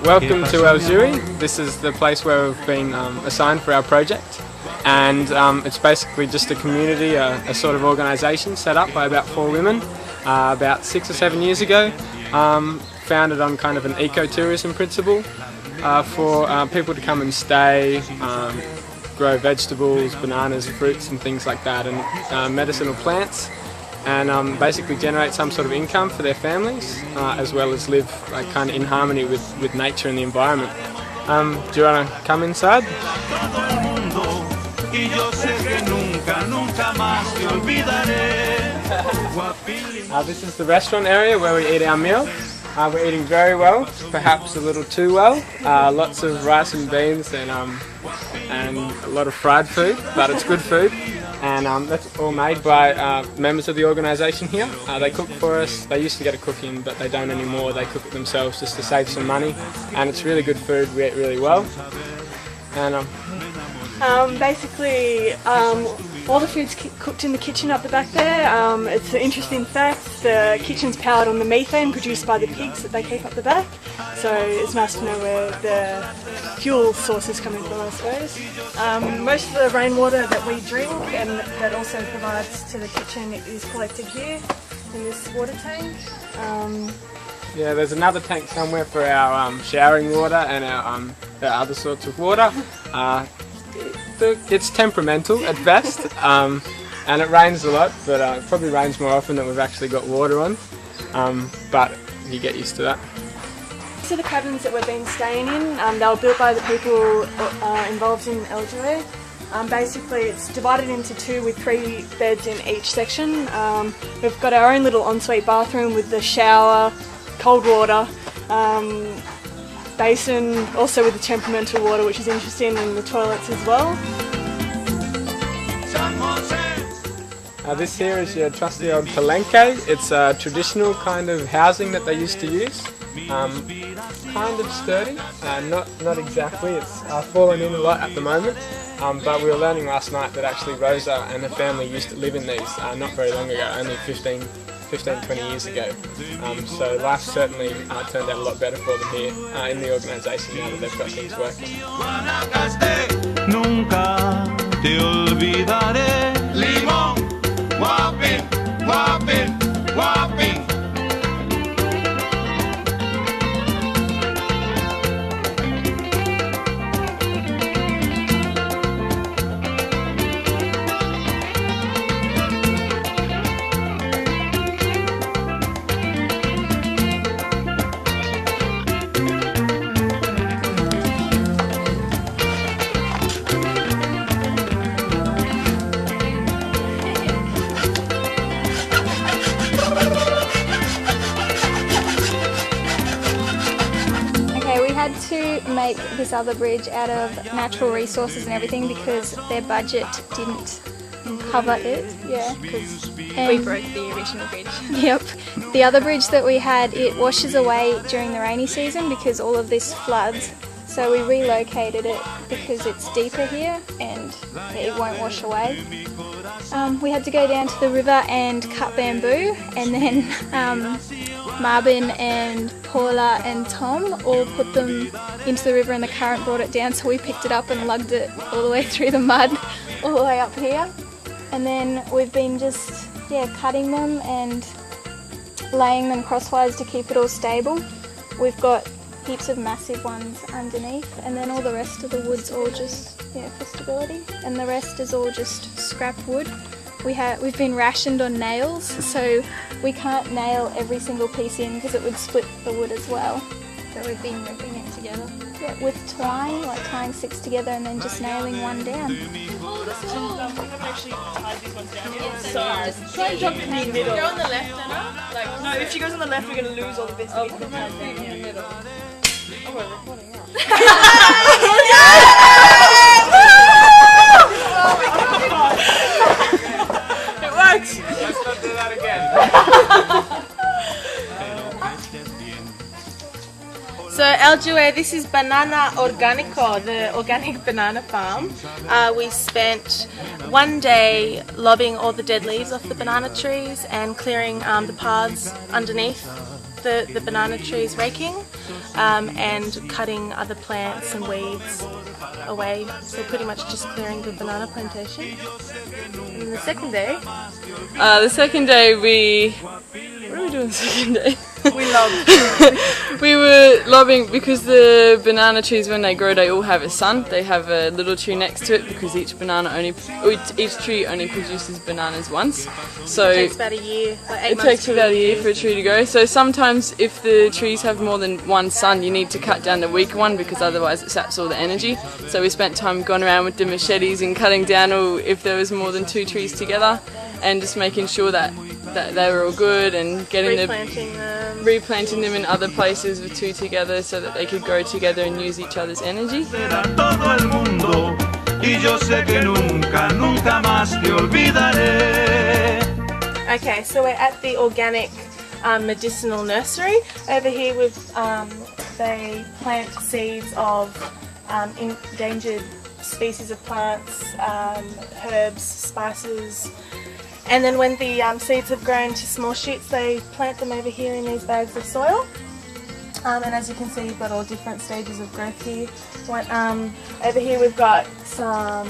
Welcome to El Zuri. This is the place where we've been assigned for our project, and it's basically just a community, a sort of organisation set up by about 4 women about 6 or 7 years ago, founded on kind of an eco-tourism principle for people to come and stay, grow vegetables, bananas, fruits and things like that, and medicinal plants, and basically generate some sort of income for their families, as well as live kind of in harmony with nature and the environment. Do you want to come inside? This is the restaurant area where we eat our meal. We're eating very well, perhaps a little too well. Lots of rice and beans and a lot of fried food, but it's good food. And that's all made by members of the organisation here. They cook for us. They used to get a cook in, but they don't anymore. They cook it themselves just to save some money. And it's really good food. We eat really well. And basically, all the food's cooked in the kitchen up the back there. It's an interesting fact. The kitchen's powered on the methane produced by the pigs that they keep up the back. So it's nice to know where the fuel source is coming from, I suppose. Most of the rainwater that we drink and that also provides to the kitchen is collected here in this water tank. Yeah, there's another tank somewhere for our showering water and our other sorts of water. It's temperamental at best, and it rains a lot, but it probably rains more often than we've actually got water on, but you get used to that. These are the cabins that we've been staying in. They were built by the people involved in El Zuri. Basically it's divided into 2 with 3 beds in each section. We've got our own little ensuite bathroom with the shower, cold water, basin, also with the temperamental water, which is interesting, and the toilets as well. This here is your trusty old palenque. It's a traditional kind of housing that they used to use. Kind of sturdy, not exactly. It's fallen in a lot at the moment, but we were learning last night that actually Rosa and her family used to live in these not very long ago, only 15, 20 years ago. So life certainly turned out a lot better for them here in the organisation now that they've got things working. Nunca te olvidaré. Limón, guapín, guapín, guapín. Had to make this other bridge out of natural resources and everything because their budget didn't cover it. Yeah, because we broke the original bridge. Yep. The other bridge that we had, it washes away during the rainy season because all of this floods. So we relocated it because it's deeper here and it won't wash away. We had to go down to the river and cut bamboo, and then Marvin and Paula and Tom all put them into the river and the current brought it down, so we picked it up and lugged it all the way through the mud all the way up here. And then we've been just cutting them and laying them crosswise to keep it all stable. We've got heaps of massive ones underneath, and then all the rest of the wood's all just for stability, and the rest is all just scrap wood. We've been rationed on nails, so we can't nail every single piece in because it would split the wood as well. So we've been ripping it together. Yeah, with twine, like tying 6 together and then just nailing one down. We haven't actually tied these ones down yet, so just try and jump in the middle. Go on the left, Anna. Like, No, if she goes on the left, we're going to lose all the bits that we haven't tied down yet. middle. Oh, we're recording now. It works! Let's not do that again. So Aljue, this is Banana Organico, the organic banana farm. We spent one day lobbing all the dead leaves off the banana trees and clearing the paths underneath the banana trees, raking and cutting other plants and weeds away. So pretty much just clearing the banana plantation. And the second day? What are we doing the second day? We love We were lobbing because the banana trees, when they grow, they all have a sun. They have a little tree next to it because each tree only produces bananas once. So It takes about a year, like 8 it months. takes about a year for a tree to grow. So sometimes if the trees have more than one sun, you need to cut down the weaker one because otherwise it saps all the energy. So we spent time going around with the machetes and cutting down if there was more than 2 trees together, and just making sure that they were all good and getting replanting them in other places with 2 together so that they could grow together and use each other's energy. Okay, so we're at the organic medicinal nursery. Over here they plant seeds of endangered species of plants, herbs, spices, and then when the seeds have grown to small shoots, they plant them over here in these bags of soil. And as you can see, you've got all different stages of growth here. Over here we've got some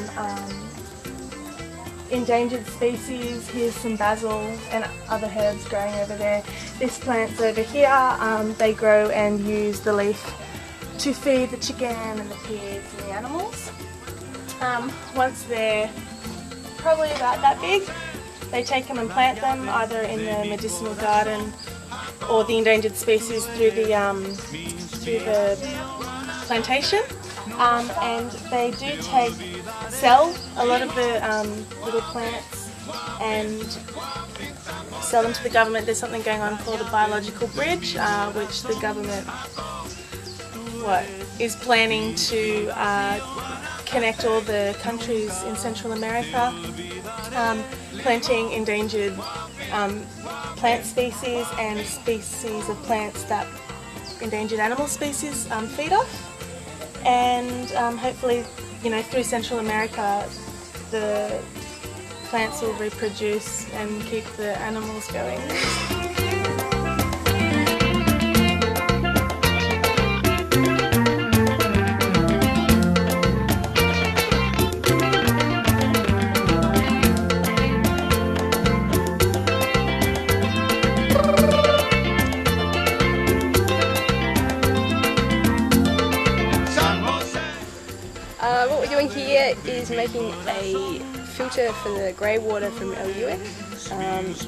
endangered species. Here's some basil and other herbs growing over there. This plant's over here. They grow and use the leaf to feed the chicken and the pigs and the animals. Once they're probably about that big, they take them and plant them either in the medicinal garden or the endangered species through the plantation. And they do sell a lot of the little plants and sell them to the government. There's something going on called a biological bridge, which the government is planning to connect all the countries in Central America, planting endangered plant species and species of plants that endangered animal species feed off. And hopefully, through Central America, the plants will reproduce and keep the animals going. What we're doing here is making a filter for the grey water from Aljue.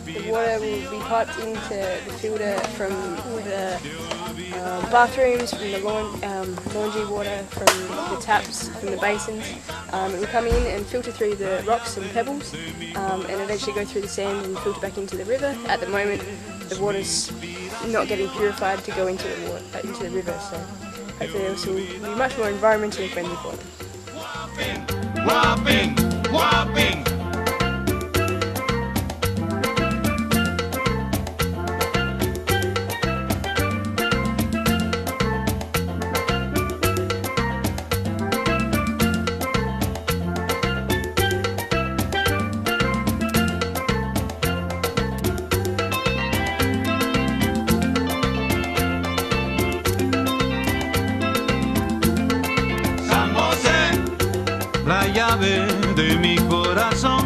The water will be piped into the filter from the bathrooms, from the laundry water, from the taps, from the basins. It will come in and filter through the rocks and pebbles and eventually go through the sand and filter back into the river. At the moment the water's not getting purified to go into the river, so hopefully this will be much more environmentally friendly for them. Whopping, whopping. La llave de mi corazón.